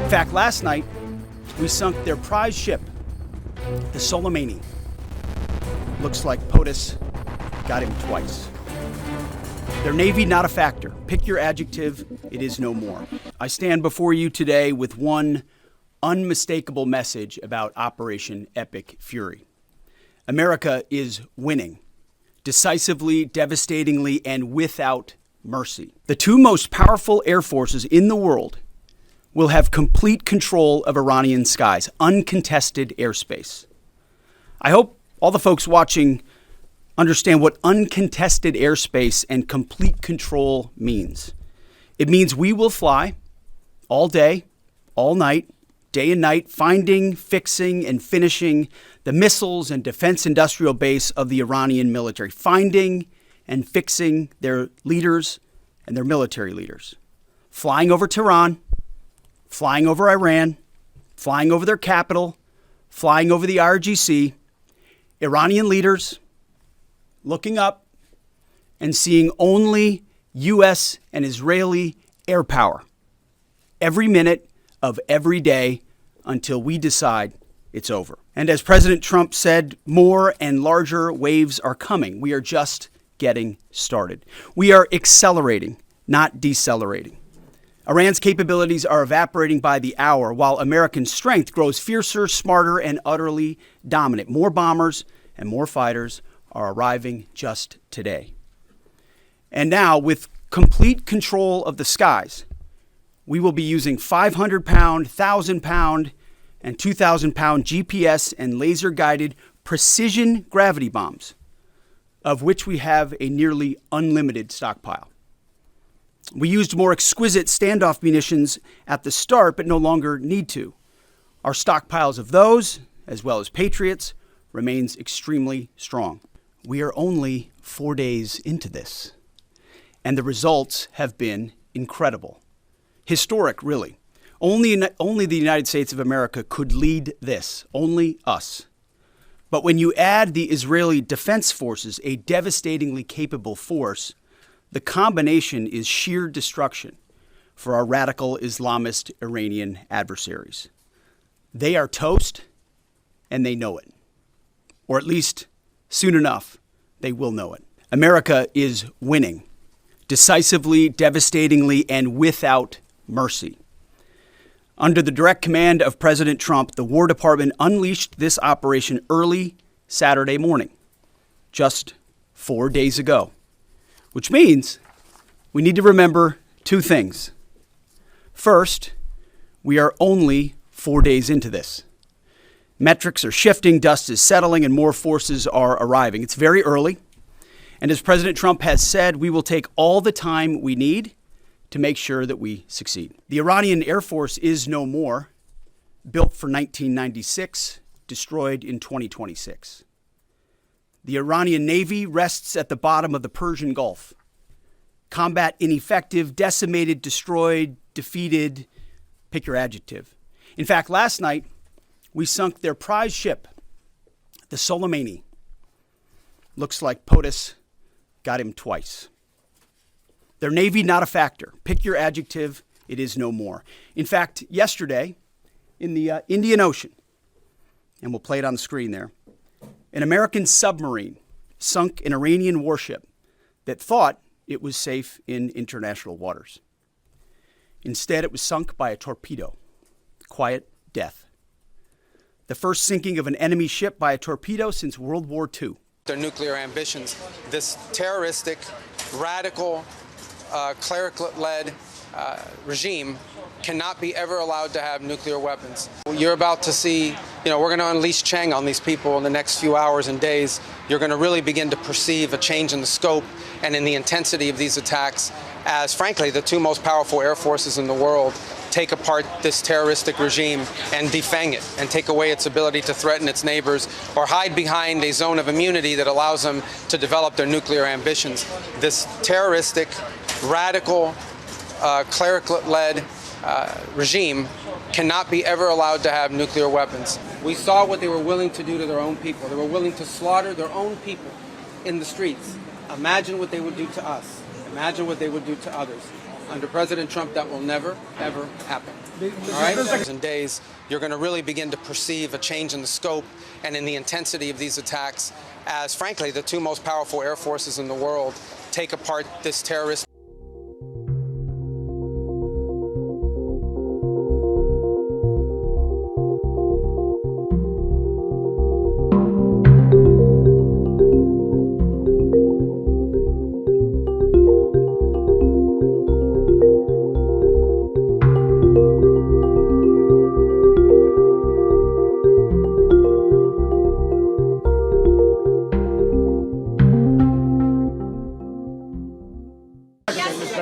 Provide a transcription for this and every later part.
In fact, last night, we sunk their prize ship, the Soleimani. Looks like POTUS got him twice. Their Navy, not a factor. Pick your adjective, it is no more. I stand before you today with one unmistakable message about Operation Epic Fury. America is winning, decisively, devastatingly, and without mercy. The two most powerful air forces in the world will have complete control of Iranian skies, uncontested airspace. I hope all the folks watching understand what uncontested airspace and complete control means. It means we will fly all day, all night, day and night, finding, fixing, and finishing the missiles and defense industrial base of the Iranian military, finding and fixing their leaders and their military leaders, flying over Tehran, flying over Iran, flying over their capital, flying over the IRGC, Iranian leaders looking up and seeing only U.S. and Israeli air power every minute of every day until we decide it's over. And as President Trump said, more and larger waves are coming. We are just getting started. We are accelerating, not decelerating. Iran's capabilities are evaporating by the hour, while American strength grows fiercer, smarter, and utterly dominant. More bombers and more fighters are arriving just today. And now, with complete control of the skies, we will be using 500-pound, 1,000-pound, and 2,000-pound GPS and laser-guided precision gravity bombs, of which we have a nearly unlimited stockpile. We used more exquisite standoff munitions at the start, but no longer need to. Our stockpiles of those, as well as Patriots, remains extremely strong. We are only 4 days into this, and the results have been incredible. Historic, really. Only the United States of America could lead this, only us. But when you add the Israeli Defense Forces, a devastatingly capable force, the combination is sheer destruction for our radical Islamist Iranian adversaries. They are toast, and they know it. Or at least, soon enough, they will know it. America is winning, decisively, devastatingly, and without mercy. Under the direct command of President Trump, the War Department unleashed this operation early Saturday morning, just 4 days ago. Which means we need to remember two things. First, we are only 4 days into this. Metrics are shifting, dust is settling, and more forces are arriving. It's very early. And as President Trump has said, we will take all the time we need to make sure that we succeed. The Iranian Air Force is no more, built for 1996, destroyed in 2026. The Iranian Navy rests at the bottom of the Persian Gulf. Combat ineffective, decimated, destroyed, defeated, pick your adjective. In fact, last night, we sunk their prize ship, the Soleimani. Looks like POTUS got him twice. Their Navy, not a factor. Pick your adjective, it is no more. In fact, yesterday, in the Indian Ocean, and we'll play it on the screen there, an American submarine sunk an Iranian warship that thought it was safe in international waters. Instead, it was sunk by a torpedo. Quiet death. The first sinking of an enemy ship by a torpedo since World War II. Their nuclear ambitions. This terroristic, radical, cleric-led regime cannot be ever allowed to have nuclear weapons. You're about to see, we're going to unleash CHANG on these people in the next few hours and days. You're going to really begin to perceive a change in the scope and in the intensity of these attacks as, frankly, the two most powerful air forces in the world take apart this terroristic regime and defang it and take away its ability to threaten its neighbors or hide behind a zone of immunity that allows them to develop their nuclear ambitions. This terroristic, radical, cleric-led regime cannot be ever allowed to have nuclear weapons. We saw what they were willing to do to their own people. They were willing to slaughter their own people in the streets. Imagine what they would do to us. Imagine what they would do to others. Under President Trump, that will never, ever happen. All right? In days, you're going to really begin to perceive a change in the scope and in the intensity of these attacks as, frankly, the two most powerful air forces in the world take apart this terrorist.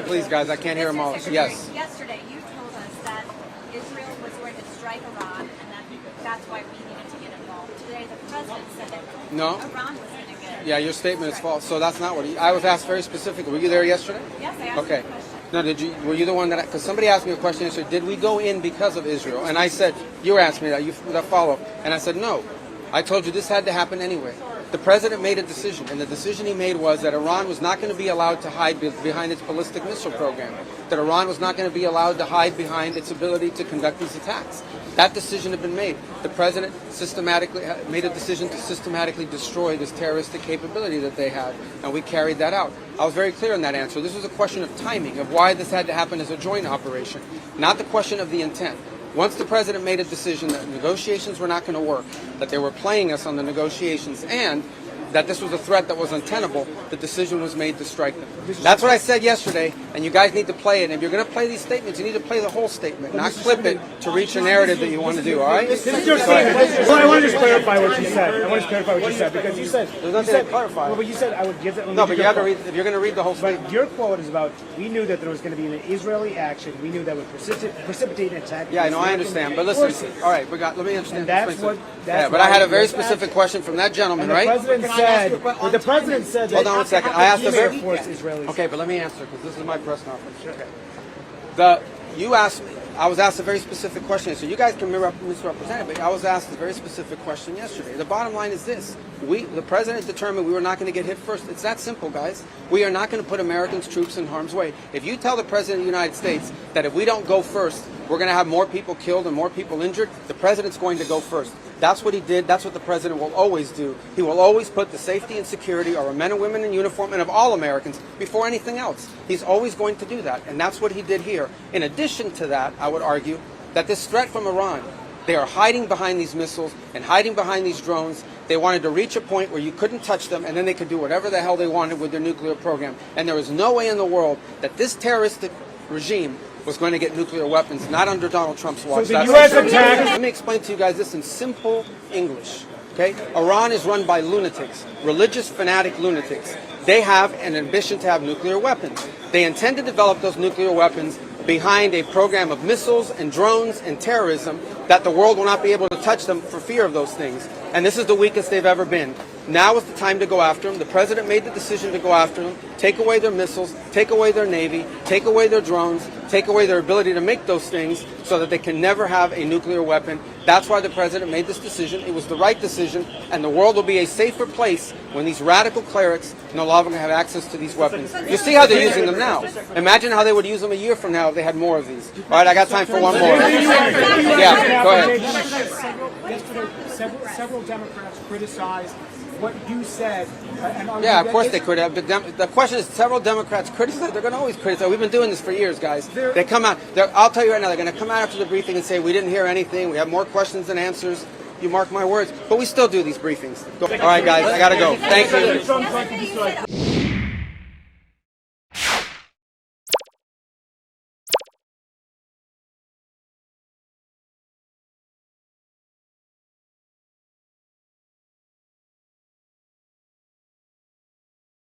Please, guys, I can't hear them all. Yes. Yesterday, you told us that Israel was going to strike Iran, and that's why we needed to get involved. Today, the president said that No. Iran was going to get. Yeah, your statement is false. So that's not what I was asked very specifically. Were you there yesterday? Yes, I asked Okay. you a question. No, did you? Were you the one that? Because somebody asked me a question yesterday. Did we go in because of Israel? And I said, you were asking me that. That follow up, and I said no. I told you this had to happen anyway. The president made a decision, and the decision he made was that Iran was not going to be allowed to hide behind its ballistic missile program, that Iran was not going to be allowed to hide behind its ability to conduct these attacks. That decision had been made. The president systematically made a decision to systematically destroy this terroristic capability that they had, and we carried that out. I was very clear in that answer. This was a question of timing, of why this had to happen as a joint operation, not the question of the intent. Once the president made a decision that negotiations were not going to work, that they were playing us on the negotiations, and that this was a threat that was untenable, the decision was made to strike them. That's what I said yesterday, and you guys need to play it. And if you're going to play these statements, you need to play the whole statement, not clip it to reach a narrative that you want to do, all right? This is your statement. Well, I want to just clarify what you said. Because you said... There's nothing to clarify. Well, but you said I would give it... No, but you have to read, if you're going to read the whole statement. But your quote is about, we knew that there was going to be an Israeli action. We knew that would precipitate an attack. Yeah, I know, I understand. But listen, all right, let me understand. And that's what... Yeah, but I had a very specific question from that gentleman, right? The president said that... Hold on one second. I asked the Air Force Israelis. Okay, but let me answer, because this is my press conference. Okay. You asked me, I was asked a very specific question, so you guys can misrepresent it, but I was asked a very specific question yesterday. The bottom line is this. The president determined we were not going to get hit first. It's that simple, guys. We are not going to put Americans' troops in harm's way. If you tell the president of the United States that if we don't go first, we're going to have more people killed and more people injured, the president's going to go first. That's what he did. That's what the president will always do. He will always put the safety and security of our men and women in uniform and of all Americans before anything else. He's always going to do that, and that's what he did here. In addition to that, I would argue that this threat from Iran, they are hiding behind these missiles and hiding behind these drones. They wanted to reach a point where you couldn't touch them, and then they could do whatever the hell they wanted with their nuclear program. And there was no way in the world that this terroristic regime was going to get nuclear weapons, not under Donald Trump's watch. So the U.S. attack... Let me explain to you guys this in simple English. Okay? Iran is run by lunatics, religious fanatic lunatics. They have an ambition to have nuclear weapons. They intend to develop those nuclear weapons behind a program of missiles and drones and terrorism that the world will not be able to touch them for fear of those things. And this is the weakest they've ever been. Now is the time to go after them. The president made the decision to go after them, take away their missiles, take away their navy, take away their drones, take away their ability to make those things so that they can never have a nuclear weapon. That's why the president made this decision. It was the right decision, and the world will be a safer place when these radical clerics no longer have access to these weapons. You see how they're using them now. Imagine how they would use them a year from now if they had more of these. All right, I got time for one more. Yeah, go ahead. Yesterday, several Democrats criticized what you said. Yeah, of course they could have. The question is, several Democrats criticize. They're going to always criticize. We've been doing this for years, guys. They come out. I'll tell you right now, they're going to come out after the briefing and say, we didn't hear anything. We have more questions than answers. You mark my words. But we still do these briefings. All right, guys, I got to go. Thank you.